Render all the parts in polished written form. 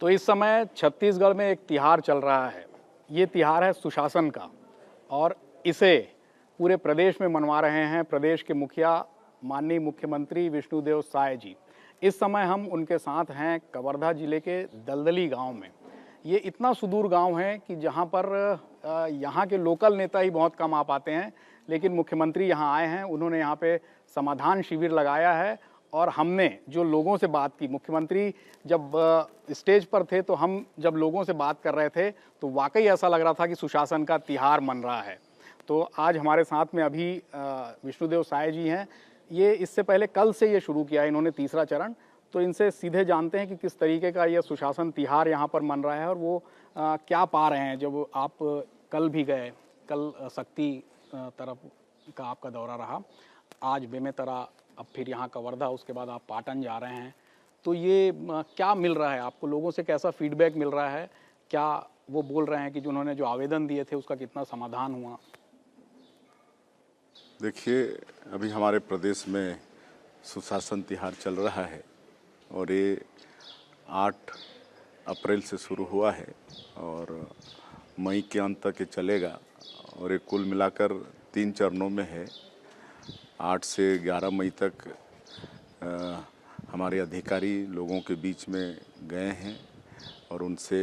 तो इस समय छत्तीसगढ़ में एक तिहार चल रहा है। ये तिहार है सुशासन का, और इसे पूरे प्रदेश में मनवा रहे हैं प्रदेश के मुखिया माननीय मुख्यमंत्री विष्णुदेव साय जी। इस समय हम उनके साथ हैं कवर्धा जिले के दलदली गांव में। ये इतना सुदूर गांव है कि जहां पर यहाँ के लोकल नेता ही बहुत कम आ पाते हैं, लेकिन मुख्यमंत्री यहाँ आए हैं। उन्होंने यहाँ पे समाधान शिविर लगाया है और हमने जो लोगों से बात की, मुख्यमंत्री जब स्टेज पर थे तो हम जब लोगों से बात कर रहे थे तो वाकई ऐसा लग रहा था कि सुशासन का तिहार मन रहा है। तो आज हमारे साथ में अभी विष्णुदेव साय जी हैं। ये इससे पहले कल से ये शुरू किया है इन्होंने तीसरा चरण। तो इनसे सीधे जानते हैं कि किस तरीके का ये सुशासन तिहार यहाँ पर मन रहा है और वो क्या पा रहे हैं। जब आप कल भी गए, कल शक्ति तरफ का आपका दौरा रहा, आज बेमेतरा, अब फिर यहाँ कवर्धा, उसके बाद आप पाटन जा रहे हैं, तो ये क्या मिल रहा है आपको? लोगों से कैसा फीडबैक मिल रहा है? क्या वो बोल रहे हैं कि जो उन्होंने जो आवेदन दिए थे उसका कितना समाधान हुआ? देखिए, अभी हमारे प्रदेश में सुशासन तिहार चल रहा है और ये 8 अप्रैल से शुरू हुआ है और मई के अंत तक ये चलेगा। और ये कुल मिलाकर 3 चरणों में है। 8 से 11 मई तक हमारे अधिकारी लोगों के बीच में गए हैं और उनसे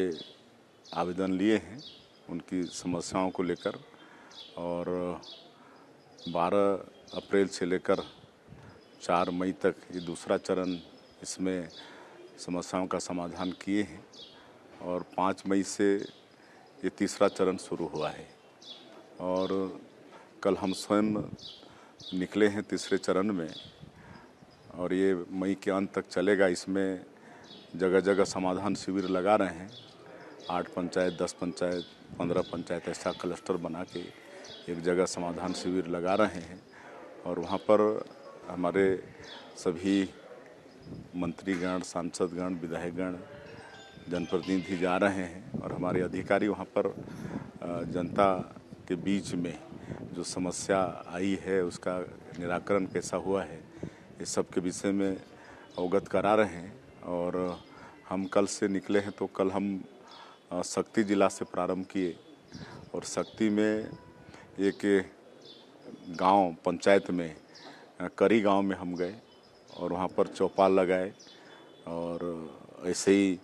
आवेदन लिए हैं उनकी समस्याओं को लेकर। और 12 अप्रैल से लेकर 4 मई तक ये दूसरा चरण, इसमें समस्याओं का समाधान किए हैं। और 5 मई से ये तीसरा चरण शुरू हुआ है और कल हम स्वयं निकले हैं तीसरे चरण में और ये मई के अंत तक चलेगा। इसमें जगह जगह समाधान शिविर लगा रहे हैं। 8 पंचायत, 10 पंचायत, 15 पंचायत ऐसा क्लस्टर बना के एक जगह समाधान शिविर लगा रहे हैं और वहाँ पर हमारे सभी मंत्रीगण, सांसदगण, विधायकगण, जनप्रतिनिधि जा रहे हैं और हमारे अधिकारी वहाँ पर जनता के बीच में जो समस्या आई है उसका निराकरण कैसा हुआ है, इस सब के विषय में अवगत करा रहे हैं। और हम कल से निकले हैं तो कल हम शक्ति जिला से प्रारंभ किए और शक्ति में एक गांव पंचायत में करी गांव में हम गए और वहां पर चौपाल लगाए और ऐसे ही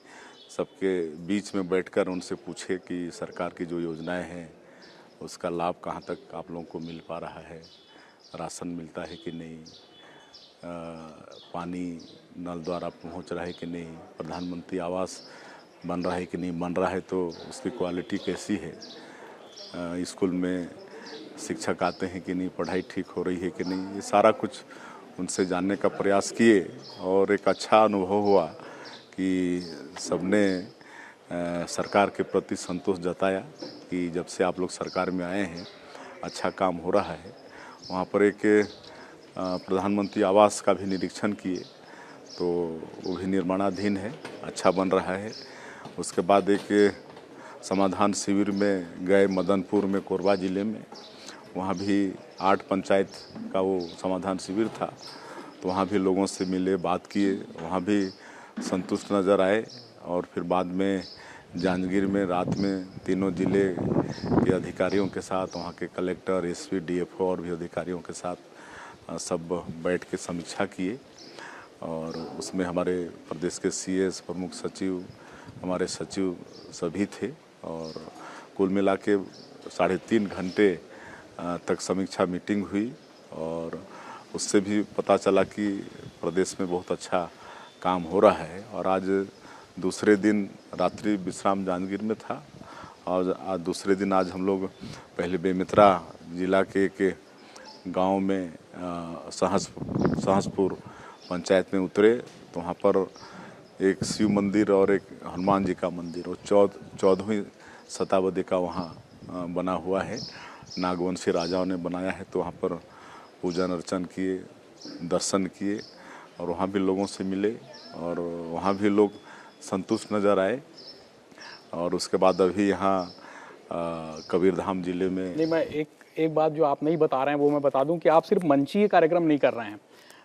सबके बीच में बैठकर उनसे पूछे कि सरकार की जो योजनाएं हैं उसका लाभ कहां तक आप लोगों को मिल पा रहा है, राशन मिलता है कि नहीं, पानी नल द्वारा पहुंच रहा है कि नहीं, प्रधानमंत्री आवास बन रहा है कि नहीं, बन रहा है तो उसकी क्वालिटी कैसी है, स्कूल में शिक्षक आते हैं कि नहीं, पढ़ाई ठीक हो रही है कि नहीं, ये सारा कुछ उनसे जानने का प्रयास किए। और एक अच्छा अनुभव हुआ कि सबने सरकार के प्रति संतोष जताया कि जब से आप लोग सरकार में आए हैं अच्छा काम हो रहा है। वहाँ पर एक प्रधानमंत्री आवास का भी निरीक्षण किए तो वो भी निर्माणाधीन है, अच्छा बन रहा है। उसके बाद एक समाधान शिविर में गए मदनपुर में, कोरबा ज़िले में, वहाँ भी 8 पंचायत का वो समाधान शिविर था तो वहाँ भी लोगों से मिले, बात किए, वहाँ भी संतुष्ट नज़र आए। और फिर बाद में जांजगीर में रात में तीनों ज़िले के अधिकारियों के साथ, वहाँ के कलेक्टर, एसपी, डीएफओ और भी अधिकारियों के साथ सब बैठ के समीक्षा किए और उसमें हमारे प्रदेश के सीएस, प्रमुख सचिव, हमारे सचिव सभी थे और कुल मिला के 3.5 घंटे तक समीक्षा मीटिंग हुई और उससे भी पता चला कि प्रदेश में बहुत अच्छा काम हो रहा है। और आज दूसरे दिन रात्रि विश्राम जांजगीर में था और आज दूसरे दिन आज हम लोग पहले बेमेतरा जिला के एक गांव में सहसपुर पंचायत में उतरे तो वहाँ पर एक शिव मंदिर और एक हनुमान जी का मंदिर, और 14वीं शताब्दी का वहाँ बना हुआ है, नागवंशी राजाओं ने बनाया है। तो वहाँ पर पूजन अर्चन किए, दर्शन किए और वहाँ भी लोगों से मिले और वहाँ भी लोग संतुष्ट नज़र आए। और उसके बाद अभी यहाँ कबीरधाम जिले में नहीं, मैं एक बात जो आप नहीं बता रहे हैं वो मैं बता दूं कि आप सिर्फ मंचीय कार्यक्रम नहीं कर रहे हैं।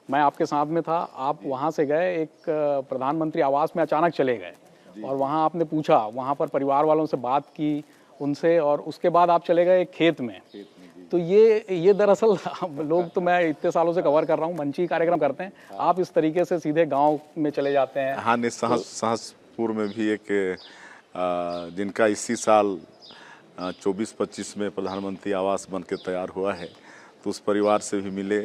मैं आपके साथ में था, आप वहाँ से गए, एक प्रधानमंत्री आवास में अचानक चले गए और वहाँ आपने पूछा, वहाँ पर परिवार वालों से बात की उनसे, और उसके बाद आप चले गए खेत में। तो ये दरअसल लोग, तो मैं इतने सालों से कवर कर रहा हूँ, मंची कार्यक्रम करते हैं, आप इस तरीके से सीधे गांव में चले जाते हैं। हाँ, नहीं, सहसपुर में भी एक जिनका इसी साल 24-25 में प्रधानमंत्री आवास बन के तैयार हुआ है, तो उस परिवार से भी मिले,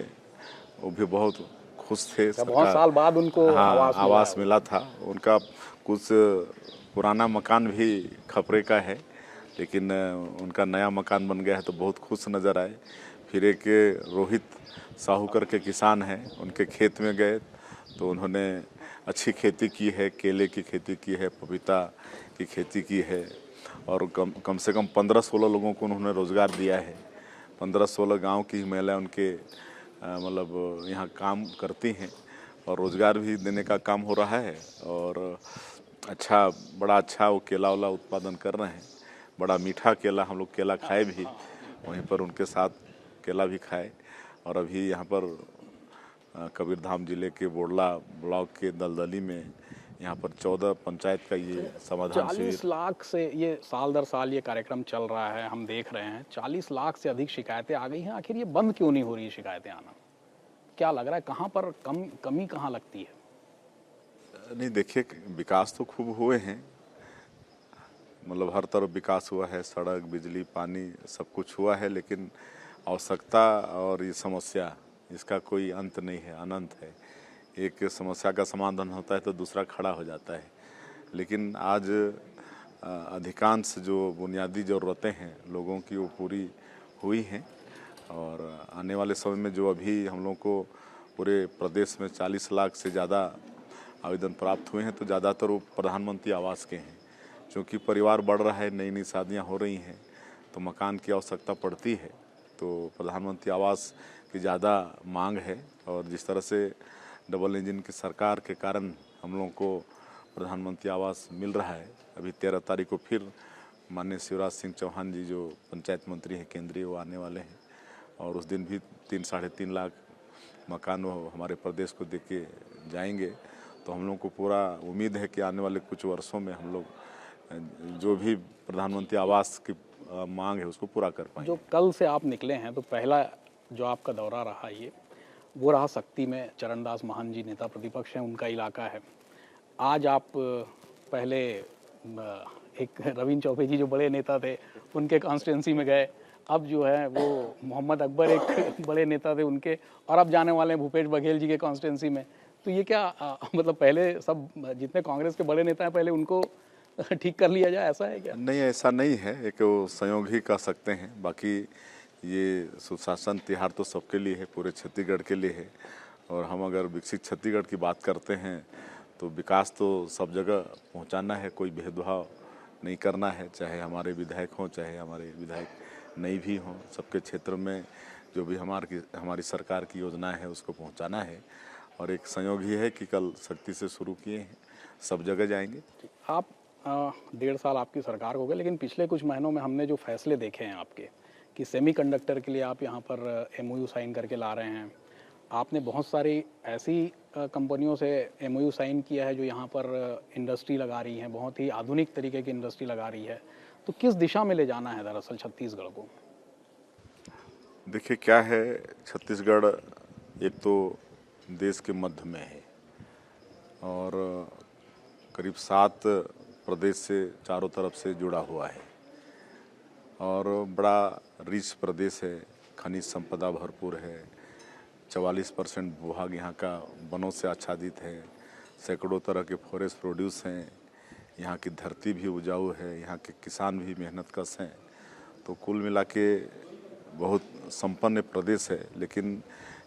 वो भी बहुत खुश थे। बहुत साल बाद उनको हाँ, आवास मिला मिला था। उनका कुछ पुराना मकान भी खपरे का है, लेकिन उनका नया मकान बन गया है तो बहुत खुश नज़र आए। फिर एक रोहित साहू करके किसान हैं, उनके खेत में गए तो उन्होंने अच्छी खेती की है, केले की खेती की है, पपीता की खेती की है, और कम से कम 15-16 लोगों को उन्होंने रोज़गार दिया है। 15-16 गांव की महिलाएं उनके मतलब यहाँ काम करती हैं और रोज़गार भी देने का काम हो रहा है। और बड़ा अच्छा वो केला वाला उत्पादन कर रहे हैं। बड़ा मीठा केला, हम लोग केला खाए भी, वहीं पर उनके साथ केला भी खाए। और अभी यहाँ पर कबीरधाम जिले के बोडला ब्लॉक के दलदली में यहाँ पर 14 पंचायत का ये समाधान 40 लाख से ये साल दर साल ये कार्यक्रम चल रहा है, हम देख रहे हैं 40 लाख से अधिक शिकायतें आ गई हैं। आखिर ये बंद क्यों नहीं हो रही शिकायतें आना? क्या लग रहा है, कहाँ पर कमी कहाँ लगती है? नहीं, देखिए, विकास तो खूब हुए हैं, मतलब हर तरफ विकास हुआ है, सड़क, बिजली, पानी सब कुछ हुआ है, लेकिन आवश्यकता और ये समस्या, इसका कोई अंत नहीं है, अनंत है। एक समस्या का समाधान होता है तो दूसरा खड़ा हो जाता है। लेकिन आज अधिकांश जो बुनियादी ज़रूरतें हैं लोगों की, वो पूरी हुई हैं। और आने वाले समय में जो अभी हम लोग को पूरे प्रदेश में 40 लाख से ज़्यादा आवेदन प्राप्त हुए हैं, तो ज़्यादातर वो प्रधानमंत्री आवास के हैं। क्योंकि परिवार बढ़ रहा है, नई नई शादियाँ हो रही हैं, तो मकान की आवश्यकता पड़ती है, तो प्रधानमंत्री आवास की ज़्यादा मांग है। और जिस तरह से डबल इंजन की सरकार के कारण हम लोगों को प्रधानमंत्री आवास मिल रहा है। अभी 13 तारीख को फिर माननीय शिवराज सिंह चौहान जी, जो पंचायत मंत्री हैं केंद्रीय, वो आने वाले हैं, और उस दिन भी 3-3.5 लाख मकान वो हमारे प्रदेश को देके जाएंगे। तो हम लोग को पूरा उम्मीद है कि आने वाले कुछ वर्षों में हम लोग जो भी प्रधानमंत्री आवास की मांग है उसको पूरा कर पाएंगे। जो कल से आप निकले हैं, तो पहला जो आपका दौरा रहा ये, वो रहा शक्ति में। चरणदास महान जी नेता प्रतिपक्ष हैं, उनका इलाका है। आज आप पहले एक रवीन चौबे जी जो बड़े नेता थे, उनके कॉन्स्टिट्यूंसी में गए। अब जो है वो मोहम्मद अकबर एक बड़े नेता थे उनके, और अब जाने वाले हैं भूपेश बघेल जी के कॉन्स्टिट्यूंसी में। तो ये क्या मतलब पहले सब जितने कांग्रेस के बड़े नेता हैं पहले उनको ठीक कर लिया जाए, ऐसा है क्या? नहीं, ऐसा नहीं है, एक वो संयोग ही कह सकते हैं। बाकी ये सुशासन तिहार तो सबके लिए है, पूरे छत्तीसगढ़ के लिए है। और हम अगर विकसित छत्तीसगढ़ की बात करते हैं तो विकास तो सब जगह पहुंचाना है, कोई भेदभाव नहीं करना है, चाहे हमारे विधायक हों चाहे हमारे विधायक नहीं भी हों। सबके क्षेत्र में जो भी हमारी सरकार की योजनाएं है उसको पहुंचाना है। और एक संयोग ही है कि कल शक्ति से शुरू किए हैं, सब जगह जाएंगे। आप 1.5 साल आपकी सरकार हो गए, लेकिन पिछले कुछ महीनों में हमने जो फैसले देखे हैं आपके, कि सेमीकंडक्टर के लिए आप यहाँ पर MOU साइन करके ला रहे हैं। आपने बहुत सारी ऐसी कंपनियों से MOU साइन किया है जो यहाँ पर इंडस्ट्री लगा रही हैं, बहुत ही आधुनिक तरीके की इंडस्ट्री लगा रही है। तो किस दिशा में ले जाना है दरअसल छत्तीसगढ़ को? देखिए, क्या है, छत्तीसगढ़ एक तो देश के मध्य में है और करीब 7 प्रदेश से चारों तरफ से जुड़ा हुआ है, और बड़ा रिच प्रदेश है, खनिज संपदा भरपूर है। 44% भूभाग यहाँ का वनों से आच्छादित है। सैकड़ों तरह के फॉरेस्ट प्रोड्यूस हैं। यहाँ की धरती भी उपजाऊ है, यहाँ के किसान भी मेहनतकश हैं। तो कुल मिला के बहुत संपन्न प्रदेश है। लेकिन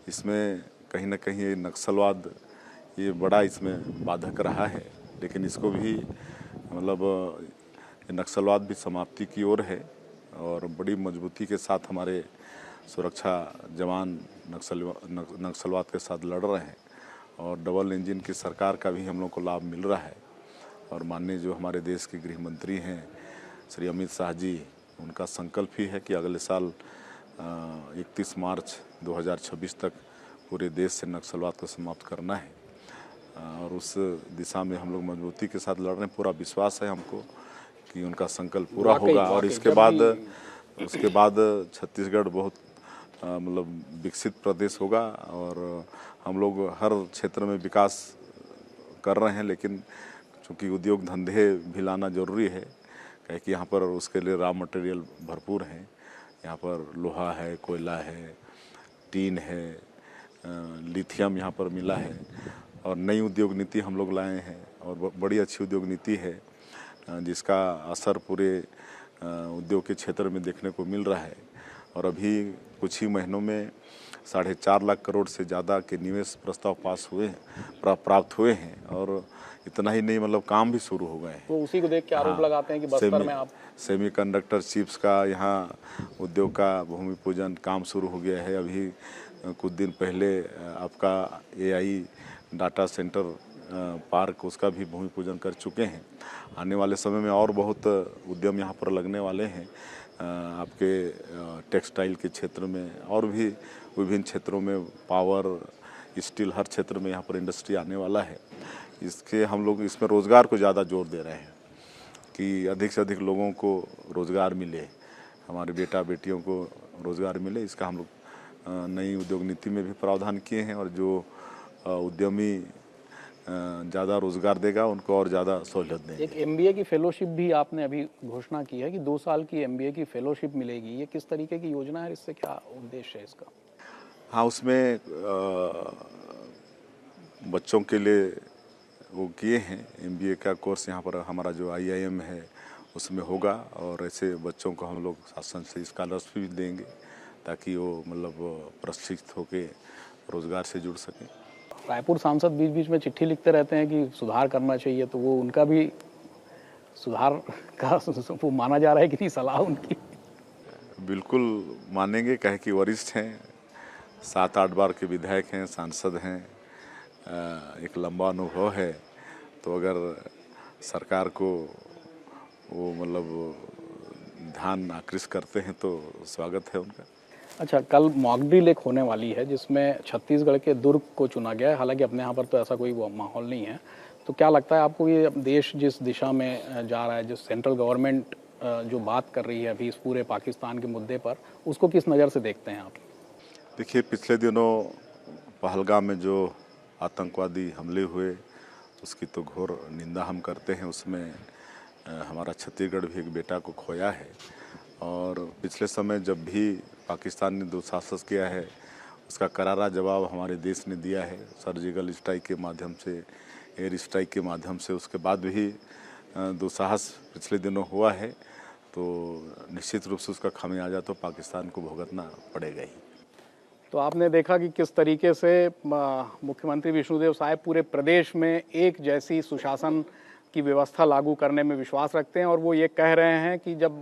इसमें कहीं ना कहीं ये नक्सलवाद, ये बड़ा इसमें बाधक रहा है। लेकिन इसको भी मतलब नक्सलवाद भी समाप्ति की ओर है, और बड़ी मजबूती के साथ हमारे सुरक्षा जवान नक्सलवाद के साथ लड़ रहे हैं। और डबल इंजन की सरकार का भी हम लोग को लाभ मिल रहा है। और माननीय जो हमारे देश के गृह मंत्री हैं श्री अमित शाह जी, उनका संकल्प ही है कि अगले साल 31 मार्च 2026 तक पूरे देश से नक्सलवाद को समाप्त करना है। और उस दिशा में हम लोग मजबूती के साथ लड़ रहे हैं। पूरा विश्वास है हमको कि उनका संकल्प पूरा होगा और उसके बाद छत्तीसगढ़ बहुत मतलब विकसित प्रदेश होगा और हम लोग हर क्षेत्र में विकास कर रहे हैं। लेकिन चूँकि उद्योग धंधे भी लाना ज़रूरी है, कहे कि यहाँ पर उसके लिए रॉ मटेरियल भरपूर हैं। यहाँ पर लोहा है, कोयला है, टीन है, लिथियम यहाँ पर मिला है और नई उद्योग नीति हम लोग लाए हैं और बड़ी अच्छी उद्योग नीति है जिसका असर पूरे उद्योग के क्षेत्र में देखने को मिल रहा है। और अभी कुछ ही महीनों में 4.5 लाख करोड़ से ज़्यादा के निवेश प्रस्ताव प्राप्त हुए हैं और इतना ही नहीं मतलब काम भी शुरू हो गए हैं। तो उसी को देख के आरोप लगाते हैं कि बस्तर में आप सेमीकंडक्टर चिप्स का यहाँ उद्योग का भूमि पूजन काम शुरू हो गया है। अभी कुछ दिन पहले आपका AI डाटा सेंटर पार्क उसका भी भूमि पूजन कर चुके हैं। आने वाले समय में और बहुत उद्यम यहाँ पर लगने वाले हैं। आपके टेक्सटाइल के क्षेत्र में और भी विभिन्न क्षेत्रों में, पावर, स्टील, हर क्षेत्र में यहाँ पर इंडस्ट्री आने वाला है। इसके हम लोग इसमें रोज़गार को ज़्यादा जोर दे रहे हैं कि अधिक से अधिक लोगों को रोज़गार मिले, हमारे बेटा बेटियों को रोज़गार मिले। इसका हम लोग नई उद्योग नीति में भी प्रावधान किए हैं और जो उद्यमी ज़्यादा रोज़गार देगा उनको और ज़्यादा सहूलियत देंगे। एक MBA की फेलोशिप भी आपने अभी घोषणा की है कि 2 साल की MBA की फेलोशिप मिलेगी। ये किस तरीके की योजना है, इससे क्या उद्देश्य है इसका? हाँ, उसमें बच्चों के लिए वो किए हैं। MBA का कोर्स यहाँ पर हमारा जो IIM है उसमें होगा और ऐसे बच्चों को हम लोग शासन से स्कॉलरशिप भी देंगे ताकि वो मतलब प्रशिक्षित होकर रोज़गार से जुड़ सकें। रायपुर सांसद बीच बीच में चिट्ठी लिखते रहते हैं कि सुधार करना चाहिए, तो वो उनका भी सुधार का वो माना जा रहा है कि नहीं सलाह उनकी? बिल्कुल मानेंगे, कहे कि वरिष्ठ हैं, 7-8 बार के विधायक हैं, सांसद हैं, एक लंबा अनुभव है। तो अगर सरकार को वो मतलब ध्यान आकृष्ट करते हैं तो स्वागत है उनका। अच्छा, कल मॉक ड्रिल एक होने वाली है जिसमें छत्तीसगढ़ के दुर्ग को चुना गया है। हालांकि अपने यहाँ पर तो ऐसा कोई माहौल नहीं है, तो क्या लगता है आपको ये देश जिस दिशा में जा रहा है, जो सेंट्रल गवर्नमेंट जो बात कर रही है अभी इस पूरे पाकिस्तान के मुद्दे पर, उसको किस नज़र से देखते हैं आप? देखिए, पिछले दिनों पहलगाम में जो आतंकवादी हमले हुए उसकी तो घोर निंदा हम करते हैं। उसमें हमारा छत्तीसगढ़ भी एक बेटा को खोया है और पिछले समय जब भी पाकिस्तान ने दुस्साहस किया है उसका करारा जवाब हमारे देश ने दिया है, सर्जिकल स्ट्राइक के माध्यम से, एयर स्ट्राइक के माध्यम से। उसके बाद भी दुस्साहस पिछले दिनों हुआ है तो निश्चित रूप से उसका खामियाजा तो पाकिस्तान को भुगतना पड़ेगा ही। तो आपने देखा कि किस तरीके से मुख्यमंत्री विष्णुदेव साय पूरे प्रदेश में एक जैसी सुशासन की व्यवस्था लागू करने में विश्वास रखते हैं और वो ये कह रहे हैं कि जब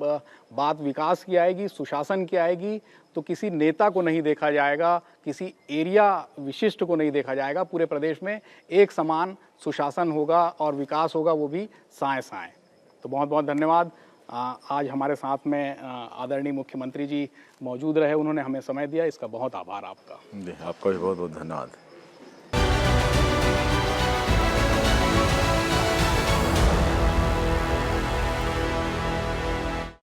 बात विकास की आएगी, सुशासन की आएगी, तो किसी नेता को नहीं देखा जाएगा, किसी एरिया विशिष्ट को नहीं देखा जाएगा। पूरे प्रदेश में एक समान सुशासन होगा और विकास होगा, वो भी साए साए। तो बहुत बहुत धन्यवाद। आज हमारे साथ में आदरणीय मुख्यमंत्री जी मौजूद रहे, उन्होंने हमें समय दिया, इसका बहुत आभार आपका। जी, आपका भी बहुत बहुत धन्यवाद।